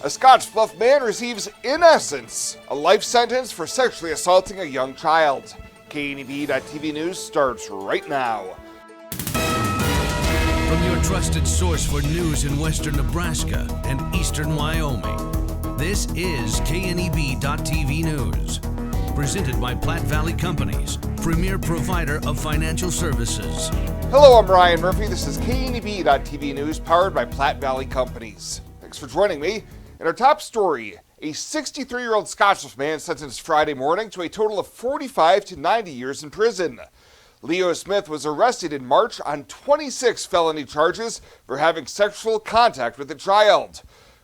A Scottsbluff man receives, in essence, a life sentence for sexually assaulting a young child. KNEB.TV News starts right now. From your trusted source for news in western Nebraska and eastern Wyoming, this is KNEB.TV News. Presented by Platte Valley Companies, premier provider of financial services. Hello, I'm Ryan Murphy. This is KNEB.TV News powered by Platte Valley Companies. Thanks for joining me. In our top story, a 63-year-old Scottsbluff man sentenced Friday morning to a total of 45 to 90 years in prison. Leo Smith was arrested in March on 26 felony charges for having sexual contact with a child.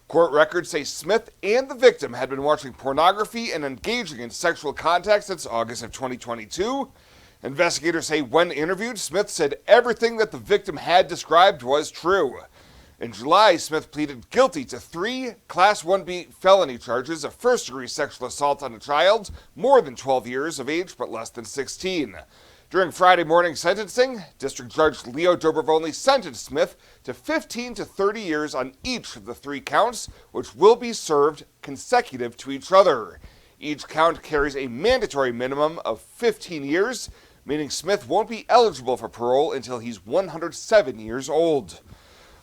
Court records say Smith and the victim had been watching pornography and engaging in sexual contact since August of 2022. Investigators say when interviewed, Smith said everything that the victim had described was true. In July, Smith pleaded guilty to 3 Class 1B felony charges of first-degree sexual assault on a child more than 12 years of age but less than 16. During Friday morning sentencing, District Judge Leo Dobrovony sentenced Smith to 15 to 30 years on each of the 3 counts, which will be served consecutive to each other. Each count carries a mandatory minimum of 15 years, meaning Smith won't be eligible for parole until he's 107 years old.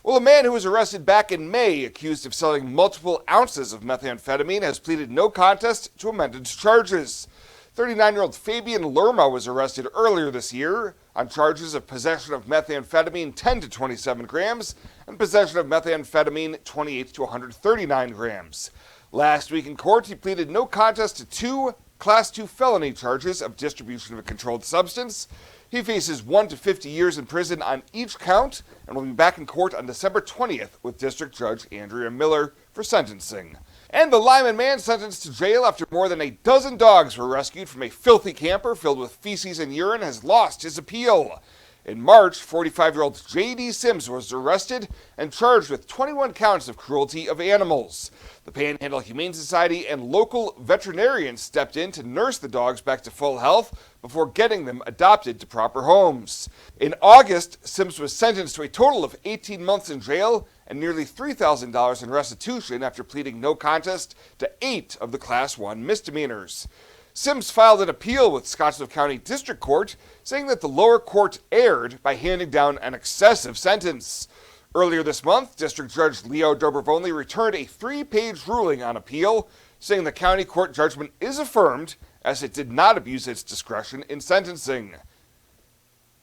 Well, a man who was arrested back in May accused of selling multiple ounces of methamphetamine has pleaded no contest to amended charges. 39-year-old Fabian Lerma was arrested earlier this year on charges of possession of methamphetamine 10 to 27 grams and possession of methamphetamine 28 to 139 grams. Last week in court, he pleaded no contest to 2 Class 2 felony charges of distribution of a controlled substance. He faces 1 to 50 years in prison on each count and will be back in court on December 20th with District Judge Andrea Miller for sentencing. And the Lyman man sentenced to jail after more than a dozen dogs were rescued from a filthy camper filled with feces and urine has lost his appeal. In March, 45-year-old J.D. Sims was arrested and charged with 21 counts of cruelty of animals. The Panhandle Humane Society and local veterinarians stepped in to nurse the dogs back to full health before getting them adopted to proper homes. In August, Sims was sentenced to a total of 18 months in jail and nearly $3,000 in restitution after pleading no contest to 8 of the Class 1 misdemeanors. Sims filed an appeal with Scottsbluff County District Court, saying that the lower court erred by handing down an excessive sentence. Earlier this month, District Judge Leo Dobrovony returned a 3-page ruling on appeal, saying the county court judgment is affirmed as it did not abuse its discretion in sentencing.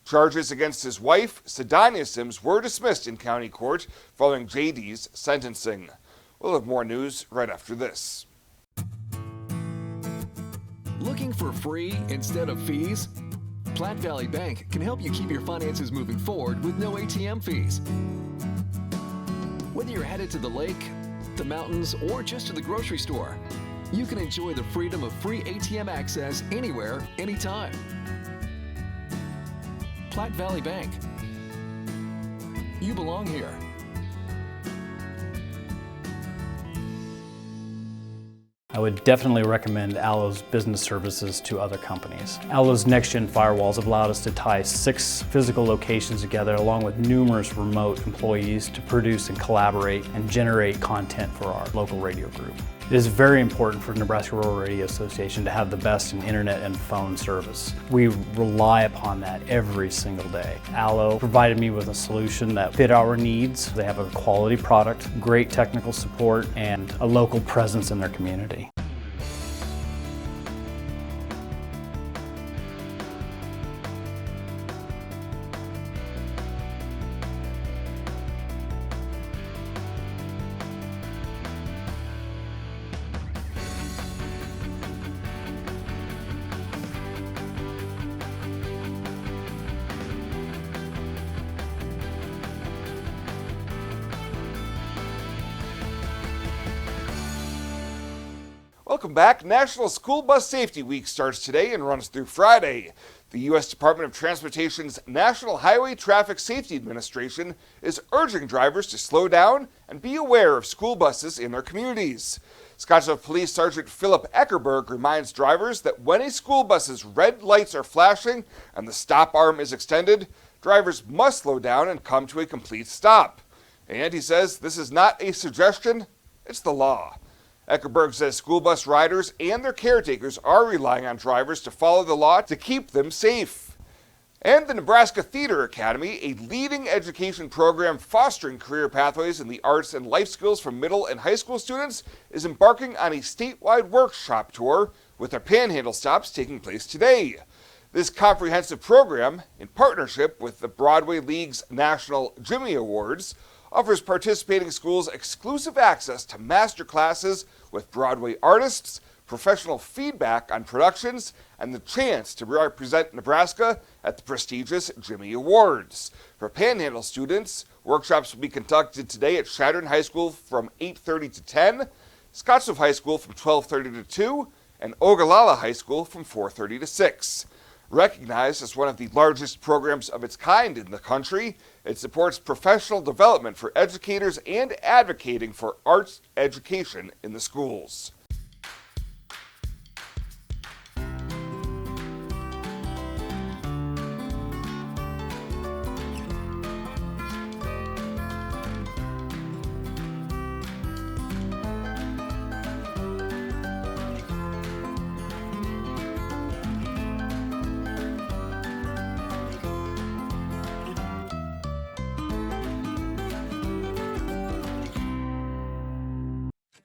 Charges against his wife, Sedania Sims, were dismissed in county court following J.D.'s sentencing. We'll have more news right after this. Looking for free instead of fees? Platte Valley Bank can help you keep your finances moving forward with no ATM fees. Whether you're headed to the lake, the mountains, or just to the grocery store, you can enjoy the freedom of free ATM access anywhere, anytime. Platte Valley Bank. You belong here. I would definitely recommend Allo's business services to other companies. Allo's next-gen firewalls have allowed us to tie 6 physical locations together along with numerous remote employees to produce and collaborate and generate content for our local radio group. It is very important for Nebraska Rural Radio Association to have the best in internet and phone service. We rely upon that every single day. Allo provided me with a solution that fit our needs. They have a quality product, great technical support, and a local presence in their community. Welcome back. National School Bus Safety Week starts today and runs through Friday. The U.S. Department of Transportation's National Highway Traffic Safety Administration is urging drivers to slow down and be aware of school buses in their communities. Scottsbluff Police Sergeant Philip Eckerberg reminds drivers that when a school bus's red lights are flashing and the stop arm is extended, drivers must slow down and come to a complete stop. And he says this is not a suggestion, it's the law. Eckerberg says school bus riders and their caretakers are relying on drivers to follow the law to keep them safe. And the Nebraska Theater Academy, a leading education program fostering career pathways in the arts and life skills for middle and high school students, is embarking on a statewide workshop tour with their Panhandle stops taking place today. This comprehensive program, in partnership with the Broadway League's National Jimmy Awards, offers participating schools exclusive access to master classes with Broadway artists, professional feedback on productions, and the chance to represent Nebraska at the prestigious Jimmy Awards. For Panhandle students, workshops will be conducted today at Chadron High School from 8:30 to 10, Scottsbluff High School from 12:30 to 2, and Ogallala High School from 4:30 to 6. Recognized as one of the largest programs of its kind in the country, it supports professional development for educators and advocating for arts education in the schools.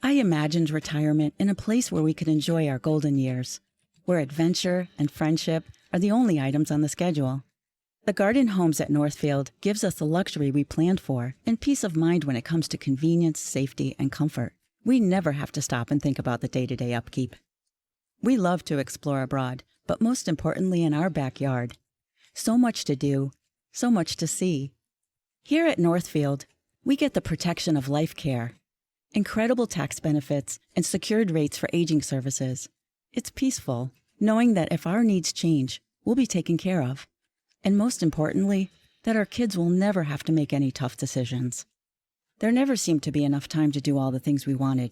I imagined retirement in a place where we could enjoy our golden years, where adventure and friendship are the only items on the schedule. The Garden Homes at Northfield gives us the luxury we planned for and peace of mind when it comes to convenience, safety, and comfort. We never have to stop and think about the day-to-day upkeep. We love to explore abroad, but most importantly in our backyard. So much to do, so much to see. Here at Northfield, we get the protection of life care, incredible tax benefits, and secured rates for aging services. It's peaceful, knowing that if our needs change, we'll be taken care of. And most importantly, that our kids will never have to make any tough decisions. There never seemed to be enough time to do all the things we wanted.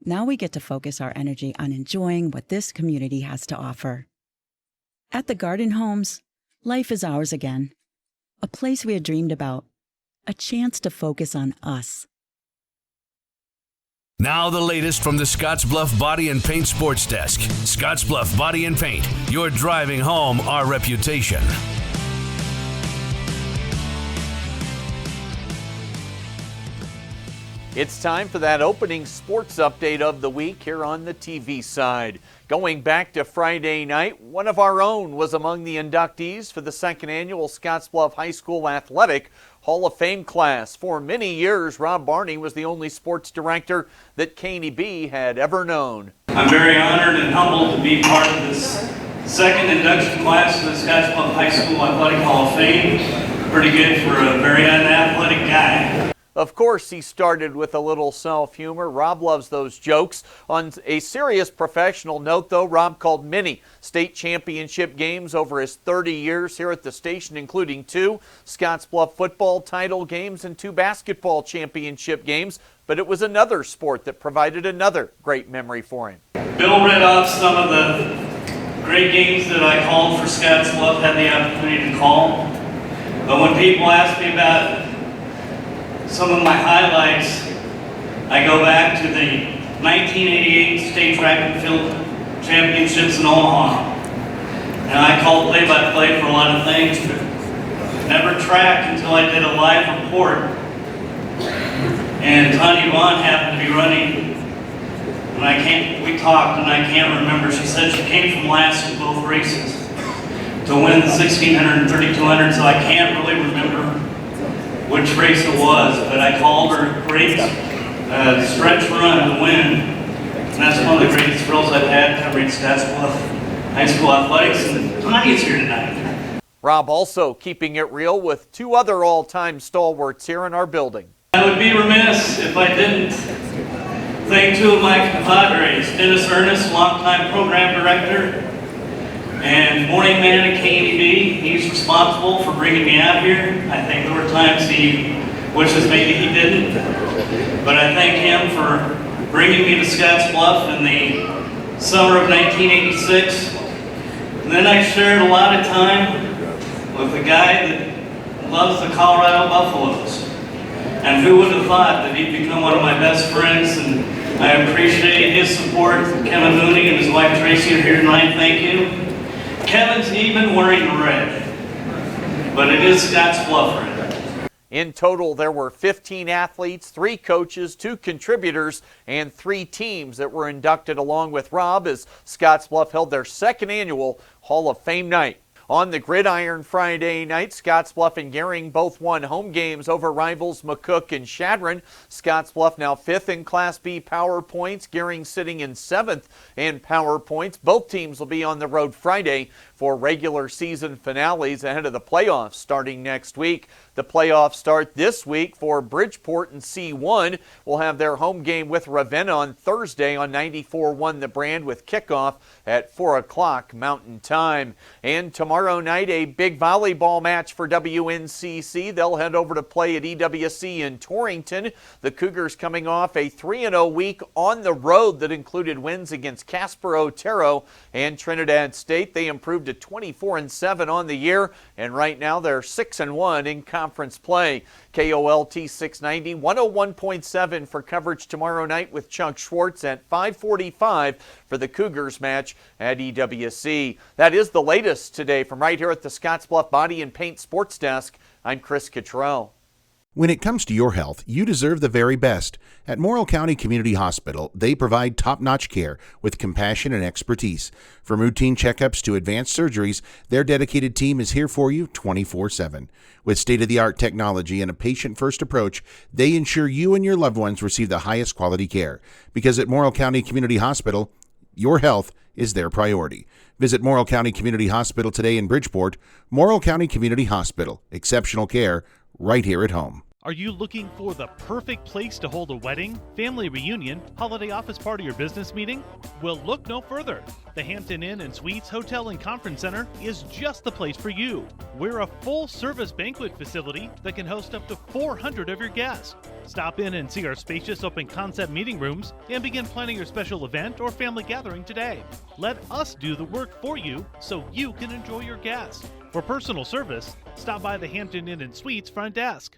Now we get to focus our energy on enjoying what this community has to offer. At the Garden Homes, life is ours again. A place we had dreamed about. A chance to focus on us. Now the latest from the Scottsbluff Body and Paint Sports Desk. Scottsbluff Body and Paint, you're driving home our reputation. It's time for that opening sports update of the week here on the TV side. Going back to Friday night, one of our own was among the inductees for the second annual Scottsbluff High School Athletic Hall of Fame class. For many years, Rob Barney was the only sports director that KNEB had ever known. I'm very honored and humbled to be part of this second induction class to the Scottsbluff High School Athletic Hall of Fame. Pretty good for a very unathletic guy. Of course, he started with a little self-humor. Rob loves those jokes. On a serious professional note, though, Rob called many state championship games over his 30 years here at the station, including 2 Scottsbluff football title games and 2 basketball championship games. But it was another sport that provided another great memory for him. Bill read off some of the great games that I called for Scottsbluff, had the opportunity to call. But when people ask me about some of my highlights, I go back to the 1988 State Track and Field Championships in Omaha. And I called play-by-play for a lot of things, but never tracked until I did a live report. And Tanya Vaughn happened to be running, and we talked and I can't remember. She said she came from last in both races to win the 1600 and 3200, so I can't really remember which race it was, but I called her a great stretch run to win. And that's one of the greatest thrills I've had covering Scottsbluff High School athletics, and Tanya's here tonight. Rob also keeping it real with 2 other all-time stalwarts here in our building. I would be remiss if I didn't thank 2 of my compadres, Dennis Ernest, longtime program director, and morning man at KNEB. He's responsible for bringing me out here. I think there were times he wishes maybe he didn't. But I thank him for bringing me to Scottsbluff in the summer of 1986. And then I shared a lot of time with a guy that loves the Colorado Buffaloes. And who would have thought that he'd become one of my best friends, and I appreciate his support. Kevin Mooney and his wife Tracy are here tonight, thank you. Kevin's even wearing red, but it is Scotts Bluff red. In total, there were 15 athletes, 3 coaches, 2 contributors, and 3 teams that were inducted along with Rob as Scotts Bluff held their 2nd annual Hall of Fame night. On the Gridiron Friday night, Scotts Bluff and Gering both won home games over rivals McCook and Chadron. Scotts Bluff now 5th in Class B power points, Gering sitting in 7th in power points. Both teams will be on the road Friday for regular season finales ahead of the playoffs starting next week. The playoffs start this week for Bridgeport and C1. Will have their home game with Ravenna on Thursday on 94.1 The Brand with kickoff at 4 o'clock Mountain Time. And tomorrow night, a big volleyball match for WNCC. They'll head over to play at EWC in Torrington. The Cougars coming off a 3-0 week on the road that included wins against Casper Otero and Trinidad State. They improved to 24-7 on the year, and right now they're 6-1 in conference play. KOLT 690, 101.7 for coverage tomorrow night with Chuck Schwartz at 5:45 for the Cougars match at EWC. That is the latest today from right here at the Scotts Bluff Body and Paint Sports Desk. I'm Chris Cottrell. When it comes to your health, you deserve the very best. At Morrill County Community Hospital, they provide top-notch care with compassion and expertise. From routine checkups to advanced surgeries, their dedicated team is here for you 24/7. With state-of-the-art technology and a patient-first approach, they ensure you and your loved ones receive the highest quality care. Because at Morrill County Community Hospital, your health is their priority. Visit Morrill County Community Hospital today in Bridgeport. Morrill County Community Hospital. Exceptional care right here at home. Are you looking for the perfect place to hold a wedding, family reunion, holiday office party, or business meeting? Well, look no further. The Hampton Inn and Suites Hotel and Conference Center is just the place for you. We're a full-service banquet facility that can host up to 400 of your guests. Stop in and see our spacious open-concept meeting rooms and begin planning your special event or family gathering today. Let us do the work for you so you can enjoy your guests. For personal service, stop by the Hampton Inn and Suites front desk.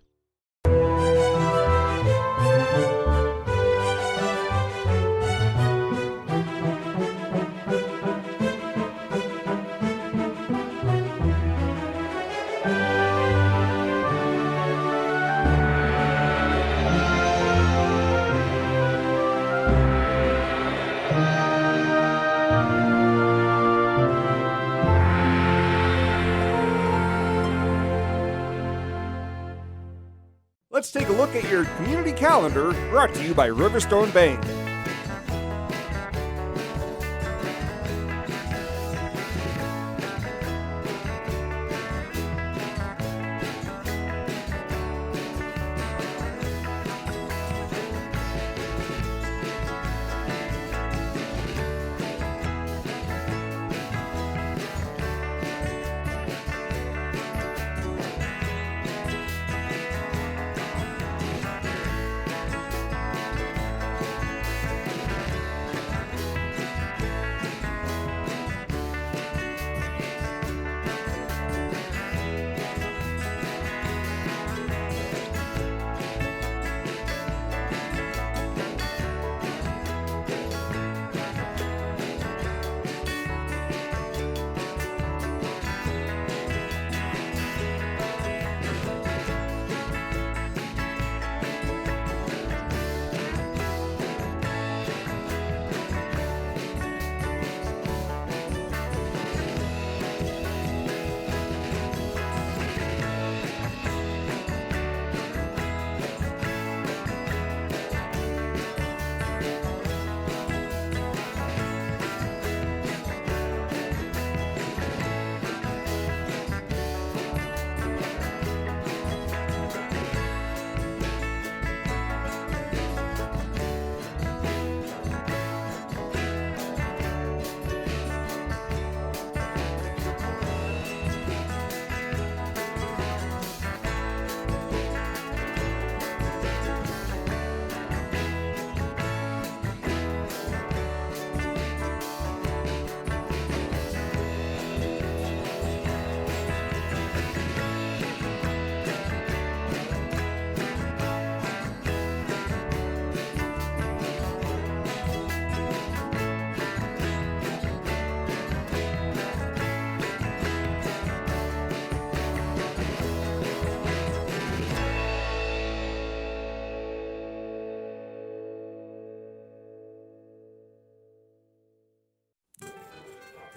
Let's take a look at your community calendar, brought to you by Riverstone Bank.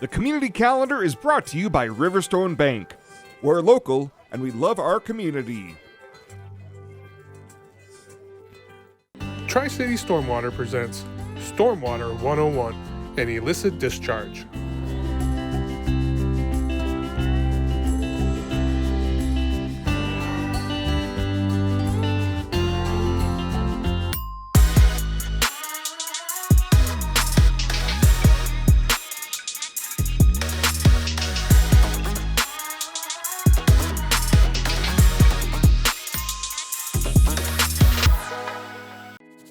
The community calendar is brought to you by Riverstone Bank. We're local and we love our community. Tri-City Stormwater presents Stormwater 101, an illicit discharge.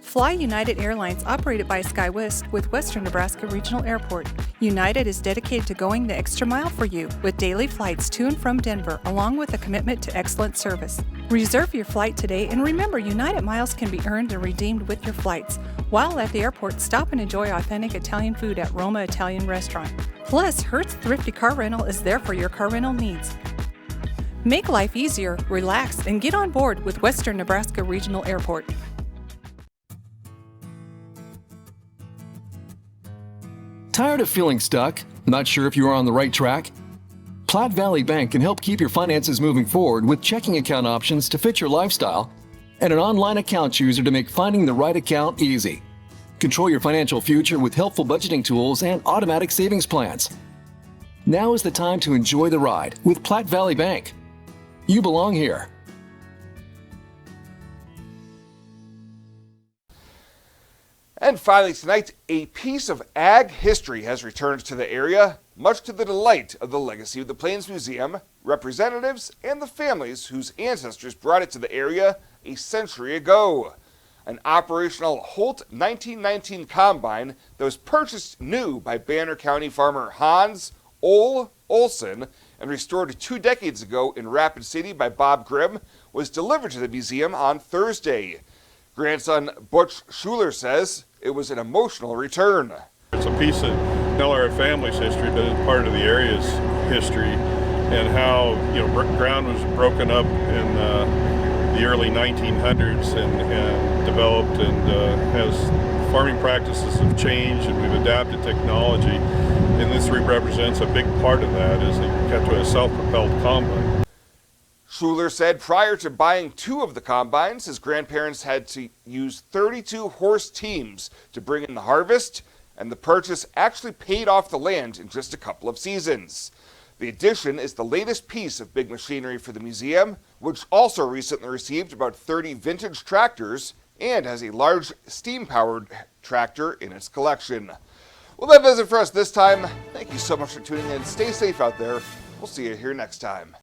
Fly United Airlines, operated by SkyWest with Western Nebraska Regional Airport. United is dedicated to going the extra mile for you with daily flights to and from Denver, along with a commitment to excellent service. Reserve your flight today, and remember, United miles can be earned and redeemed with your flights. While at the airport, stop and enjoy authentic Italian food at Roma Italian Restaurant. Plus, Hertz Thrifty Car Rental is there for your car rental needs. Make life easier, relax, and get on board with Western Nebraska Regional Airport. Tired of feeling stuck? Not sure if you are on the right track? Platte Valley Bank can help keep your finances moving forward with checking account options to fit your lifestyle and an online account chooser to make finding the right account easy. Control your financial future with helpful budgeting tools and automatic savings plans. Now is the time to enjoy the ride with Platte Valley Bank. You belong here. And finally tonight, a piece of ag history has returned to the area, much to the delight of the Legacy of the Plains Museum, representatives, and the families whose ancestors brought it to the area a century ago. An operational Holt 1919 combine that was purchased new by Banner County farmer Hans Olson and restored 2 decades ago in Rapid City by Bob Grimm was delivered to the museum on Thursday. Grandson Butch Schuler says it was an emotional return. It's a piece of not only our family's history, but it's part of the area's history, and how ground was broken up in the early 1900s and developed, and as farming practices have changed and we've adapted technology, and this represents a big part of that, is it got to a self-propelled combine. Schuler said prior to buying 2 of the combines, his grandparents had to use 32 horse teams to bring in the harvest, and the purchase actually paid off the land in just a couple of seasons. The addition is the latest piece of big machinery for the museum, which also recently received about 30 vintage tractors and has a large steam-powered tractor in its collection. Well, that does it for us this time. Thank you so much for tuning in. Stay safe out there. We'll see you here next time.